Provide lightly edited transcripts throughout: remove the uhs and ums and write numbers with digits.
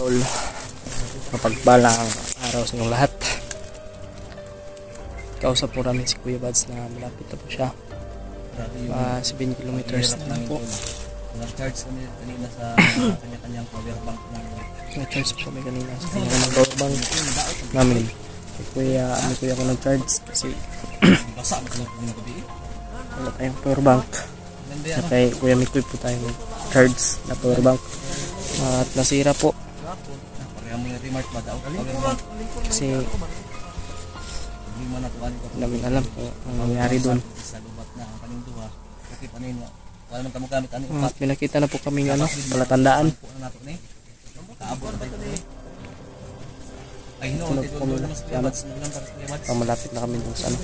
tol. Mapagpalang araw sa inyong lahat. Kausap po namin si Kuya Bads na malapit na po siya. 7 kilometers na lang po. Nag-charge kami kanina sa kanya-kanyang power bank namin. Nag-charge po kami kanina sa kanya-kanyang power bank namin. Kuya ko nag-charge kasi wala tayong power bank. Sa kay Kuya Mikoy po tayong charge na power bank. At nasira po. Kasi namin alam kung ang nangyari doon. At pinakita na po kaming palatandaan. Sunod po kami na malapit na kami doon sa ano.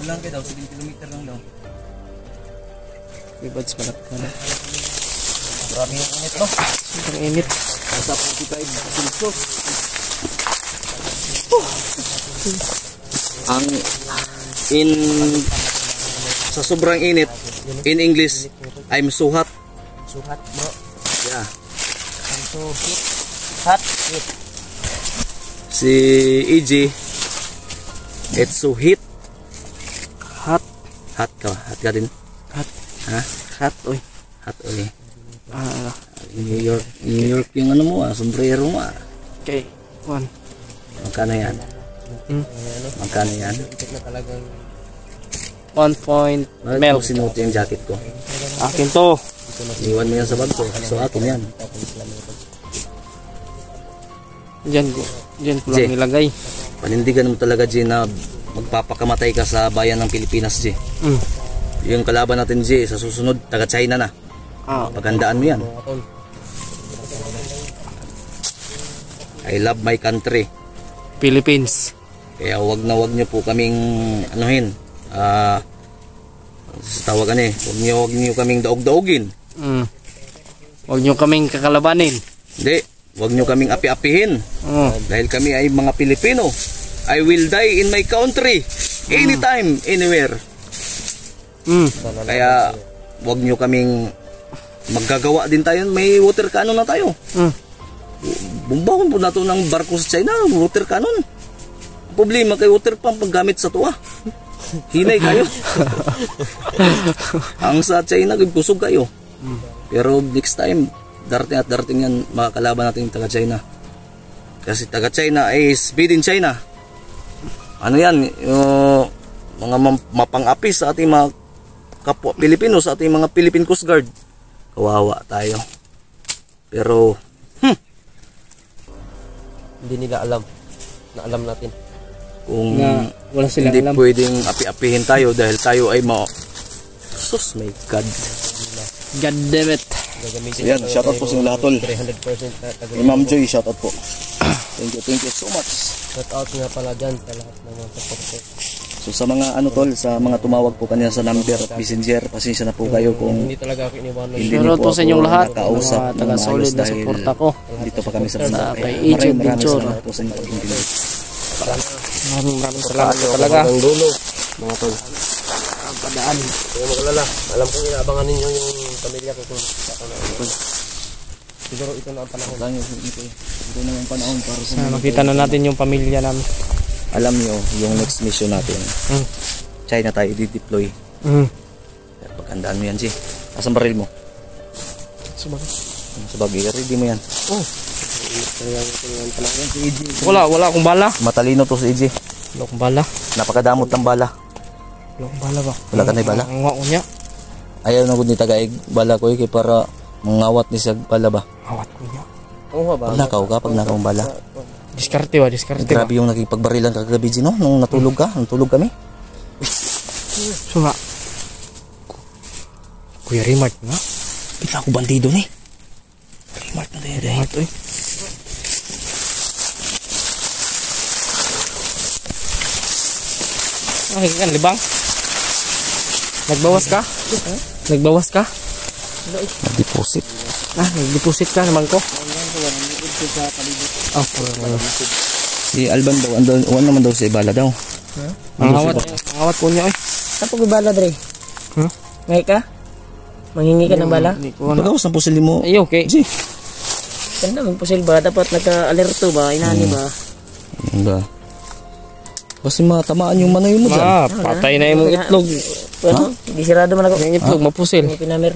Lang kayo daw, 7 kilometer lang daw. Kuya Bads, malapit na lang. Marami yung init, no? Sobrang init. Nasa 45 Celsius. Ang sa sobrang init, in English, I'm so hot. So hot, bro. Yeah. I'm so hot. Si EJ, it's so heat. Hot. Hot ka din. Hot. Ha? Hot, oy. Hot oy. New York yung ano mo sombrero mo Okay, 1. Magkano yan? Magkano yan? 1 point Mel. Sinuti yung jacket ko. Akin to. Iwan mo yan sa bag ko. So akin yan. Diyan ko lang nilagay. Panindigan mo talaga, G, na magpapakamatay ka sa bayan ng Pilipinas, G. Yung kalaban natin, G, sa susunod, taga China na. Paghandaan mo yan. I love my country, Philippines. kaya wag nyo po kaming anuhin. Tawagan wag nyo kaming daog-daogin. Huwag nyo kaming kakalabanin. Hindi, wag nyo kaming api-apihin. Dahil kami ay mga Pilipino. I will die in my country anytime, anywhere. Kaya wag nyo kaming maggagawa din tayo, may water cannon na tayo. Bumbahon po nato ng barko sa China, water cannon. Problema kay water pump paggamit sa tuwa. Hinay kayo. Ang sa China, kusog kayo. Pero next time, darating yan, makakalaban natin yung taga China. Kasi taga China is made in China. Ano yan, yung mga mapang-apis sa ating mga kapwa Pilipino, sa ating mga Philippine Coast Guard. Kawawa tayo. Pero Hindi nila alam na alam natin. Kung wala silang hindi alam. pwedeng api-apihin tayo dahil tayo ay sus, my God. God damn it. Yan, shoutout po sa inyo lahat, tol. 300% Ma'am Joy, shoutout po. Thank you so much. Shoutout nga pala dyan sa lahat ng mga support. So sa mga tol, sa mga tumawag po kanina sa number at messenger, pasensya na po kayo kung Hindi talaga ako iniwanan. hindi Shoutout po po sa inyong lahat. nakausap Mga taga-solid na support ako. Dito pa kami sa kay EJ Ventura. salamat po sa inyong pag-ibig. Maraming salamat po talaga. Ang dulo, mga tol. Ang padaan. Huwag mag-alala. Alam kong inaabangan ninyo yung pamilya ko kung Siguro ito na ang panahon. Ito na yung panahon para sa Makita na natin yung pamilya namin. Alam nyo, yung next mission natin, China tayo i-deploy. Paghandaan mo yan, G. Asan baril mo? Sa bagay, ready mo yan. Wala akong bala. Matalino to si EJ. Wala akong bala. Napakadamot ng bala. Wala akong bala ba? Wala ka na bala? Ang wako niya. Ayaw na gud ni tagaig bala ko kay para mangawat ni sa bala ba. Awat ko niya. Pag nakaw ka, pag nakaw bala. Diskarte ba? Grabe yung naging pagbarilan kagabi, G, no? Nung natulog ka, natulog kami. So nga. Kuya Rimart nga. Bigla ako bandido ni. Rimart na tayo dahil. Rimart, oy. Kan libang. Nagbawas ka? Nagbawas ka? Nag-deposit. Nag-deposit ka naman ko. Si Alban daw, wala naman daw sa Ibala daw. Ang awat po niya, oy. Saan po bala, Dre? Ngay ka? Manghingi ka ng bala? Pagkawas na po sila mo. Ay, okay. G. Ganda, magpusil ba? Dapat naka-alerto ba? Inani ba? Hindi. Kasi matamaan yung manoy mo dyan. Patay na yung itlog. Ano? Hindi sirado man ako. Yung itlog, mapusil. Yung pinamer.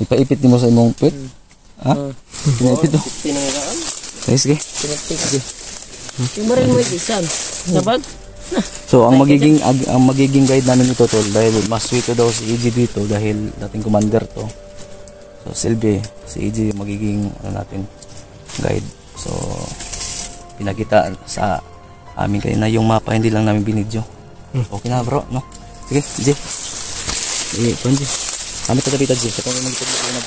Ipaipit mo sa imong pit? Ha? Pinaipit mo? Pinangaraan. Sige. Pinagpit. Yung baril mo isan. Sabag? So ang magiging guide namin ito tol, dahil mas sweet daw si EG dito dahil dating commander to. So Silvi, si EG yung magiging natin guide. So pinakita sa amin kanina yung mapa, hindi lang namin binidyo. Okay na bro, no? Sige, EG. Eh, Panji. Kami tatabi EG. Sa kung magtatabi na.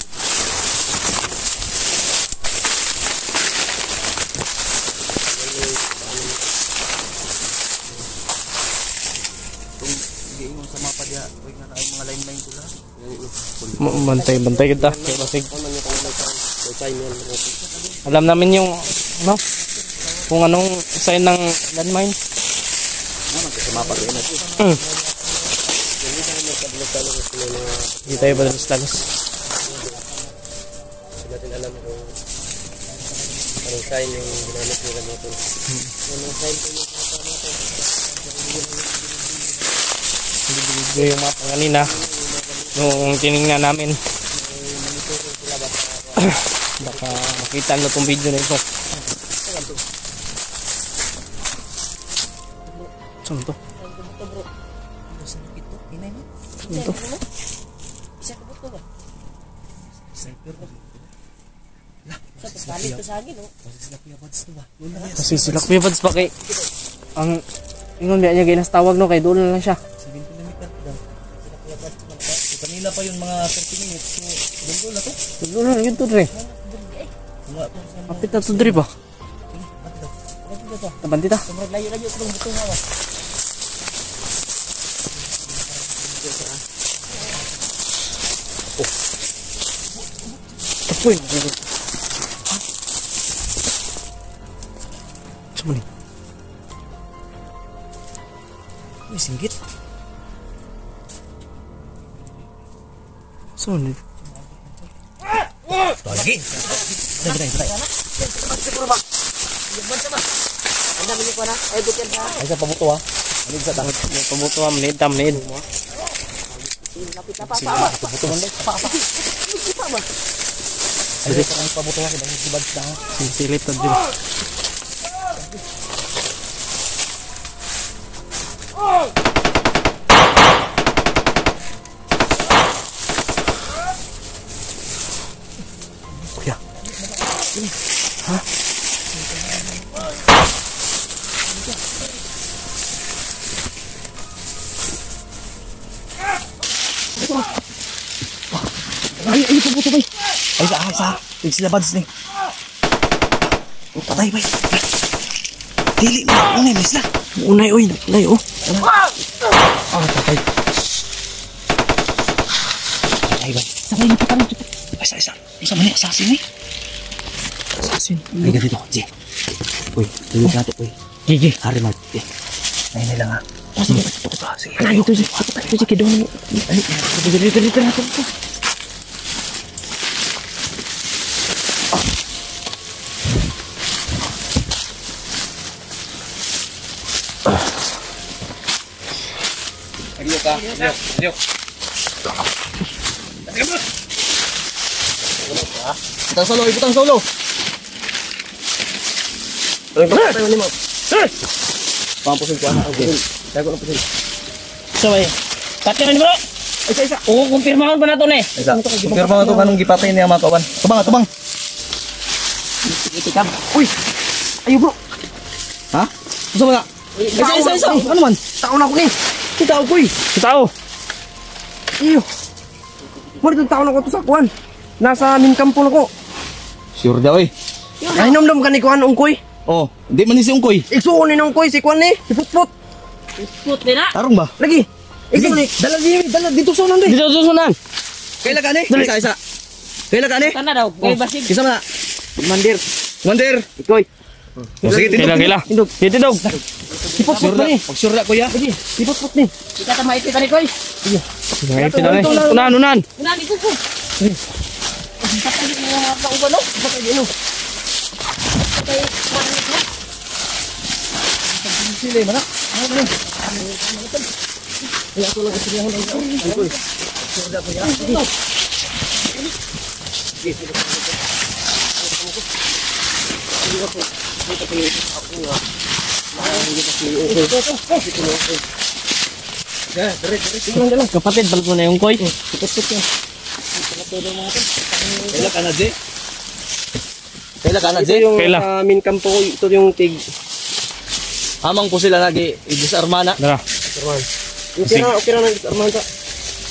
Bantay kita. Basig. Alam namin yung no? Kung anong sign ng landmine. Hindi tayo badalas-dalas. Natin alam kung anong sign yung ginamit nila natin. Anong sign po yung mapa natin? Hindi yung mapa kanina. Nung tinignan namin. Baka makita nyo itong video na ito. Saan ito? Saan ito? Kasi sila Kuya Bads pa kay ang ingon niya ginas tawag no kay doon na lang siya. Kanina pa yung mga 30 minutes. So, doon na to. Doon na yun to dre. Apit na to dre ba? Tabanti ta. Layo-layo ko ng butong awas. Tapoy. Saan ni? May singgit. Saan ni? Lagi. Dai. Siguro ba? Yung bansa ba? Ang dami niyo pa na? Ay, bukin ha? Ay sa pabuto ha. Ano sa ta? Yung pabuto ha, manid tam manid. Lapit na pa. Pabuto man dai. Pa ba? Ay sa ang pabuto ha, dahil si Bads na. Silip ta dre. Kuya. Ha? Ay, pabuto bay. Ay sa. Tig sila Bads ni. Patay bay. Dili mo, unay misla. Unay oy, unay oh. Patay. Patay bay. Sabay ni patay. Isa man ni assassin ni. Assassin. Ay dito, J. Uy, tulog natin, uy. Gigi. Hari mo. Nay lang ha. Sige. Sige. Ano ito si? Ito si kido mo. Dito natin ito. Ayok. Putang solo. Tayo ni mo. Pampusin ko anak. Okay. Tayo ko na pusin. So ay. Katiran bro. Isa. Oo, kumpirmahan pa nato ni. Isa. Pero mga to kanong gipatay niya mga kawan. Tubang. Itikam. Uy. Ayo bro. Ha? Gusto mo na? Isa. Ano man? Taon ako ni. Kita ako eh. Kitao. Iyo. Mo dito taon ako to sa kuan. Nasa minkampo ko. Sure daw eh. Ay nomdom ka ni kuan ungkoy. Oh, di man ni si Ungkoy. Igsuon ni ungkoy si kuan ni. Si Putput. Putput din na. Tarong ba? Lagi. Igsuon ni. Dala dito sunan di. Dito susunan. Kaila ka ni? Isa. Kaila ka ni? Kana daw. Kay basig. Isa man na. Mandir. Mandir. Ikoy. Sige, Kila. Indog. Dito dog. Si Putput ni. Pag-sure na kuya. Lagi. Si Putput ni. Kita ta maipit ni koy. Ngayon pinali. Unan. Nani ko ko. Patay ni mga kauban no. Patay ni no. sila mana. Ya ako lang istorya ng Koy. Suda ko ya. Kapatid, balik mo na yung koy. Kailan ka na, Jay? Kailan ka na, Jay? Yung Kaila. amin kampo, ito yung tig. Amang po sila nag-disarma na. Dara. Okay na nag-armanta.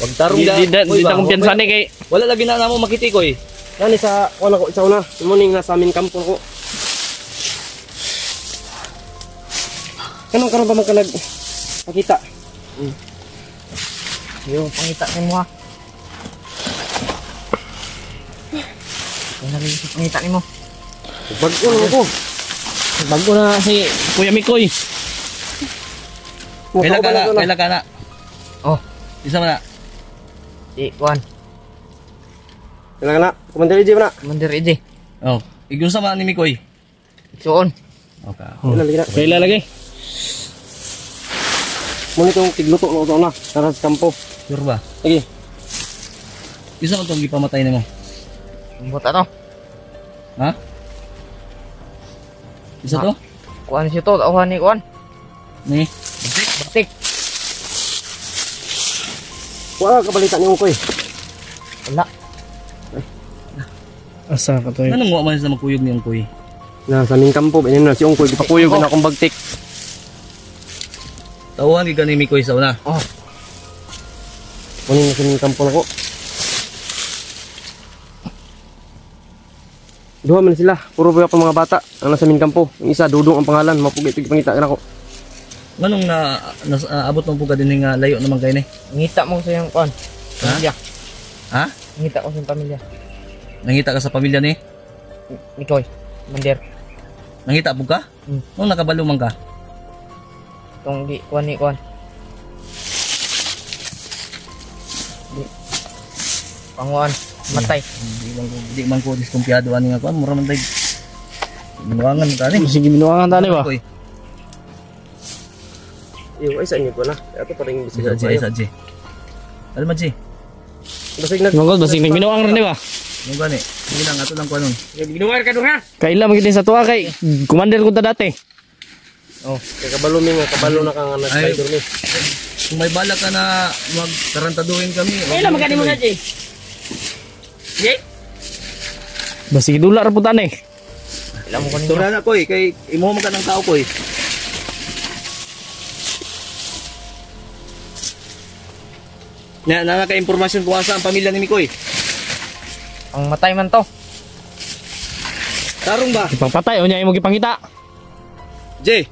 Wag tarong Di ta kumpiyansa ni kay. Wala lagi na namo makiti ko eh. Yan sa wala ko sa una. Morning na sa amin kampo ko. Kanang karon pa man ka nag pakita. Yo, pangita ni mo ha. Ano rin pangita ni mo? Bago na ako. Bago na si Kuya Mikoy. Kailan ka na? Oh, Isa man na. di kuan. Kailangan na. Commander EJ na. Mandir EJ. Oh, igun sa man ni Mikoy. Suon. Okay. Kailan lagi na. Kaila lagi. Muna itong tigluto na ito na. Nara sa kampo. Sure ba? Lagi. Isa man tong gipamatay nimo. Buat ano? Ha? Isa to? Kuan siya to, tauhan ni kuan. Ni. Batik. Wala ka balita ni Ukoy. Wala. Asa ka to? Anong wa man sa magkuyog ni Ungkoy? Na sa aming kampo. Ganyan na si Ukoy. Gipakuyog na akong bagtik. Tawhan gi ka ni Mikoy sa una. Oh, Kunin na sa aming kampo na ko. Duha man sila. Puro ba pa mga bata. Ang nasa aming kampo. Yung isa, Dudong ang pangalan. Mapugay ito pangita ka na ko. Nganong abot mo po ka din nga layo naman kayo ni? ngita mo sa yung kuan. Pamilya. Ha? Ngita ko sa yung pamilya. Nangita ka sa pamilya ni? Mikoy. Mandir. Nangita po ka? Nung nakabalo man ka? Tong di kuan ni kuan. Di. Panguan. Matay. Di man ko diskumpiyado ani nga kuan mura man tay. Binuangan ta ni. Sige binuangan tani ba? Koy. Yung ay sa inyo ko na. Ito pa rin yung bisita Sa ko. G. Alam mo G. Basig nag... Mongol basig binuang rin di ba? Mo gani. Sige lang ato lang kuanon. Ginuwar ka doon ha? Kaila magiti sa tuwa kay commander ko ta dati. Oh, kay kabalo mi nga. Kabalo na ka nga nag-spider mi. Kung may balak ka na magtarantaduhin kami. Kailan magkani mo na, Jay? Jay? Basig dolar po tani. Ilang mo ko ninyo. Tura na koy kay imo man ka ng tao koy. Na naka-impormasyon kung asa ang pamilya ni Mikoy. Ang matay man to. Tarong ba? Ipangpatay o niya imo gipangita. Jay,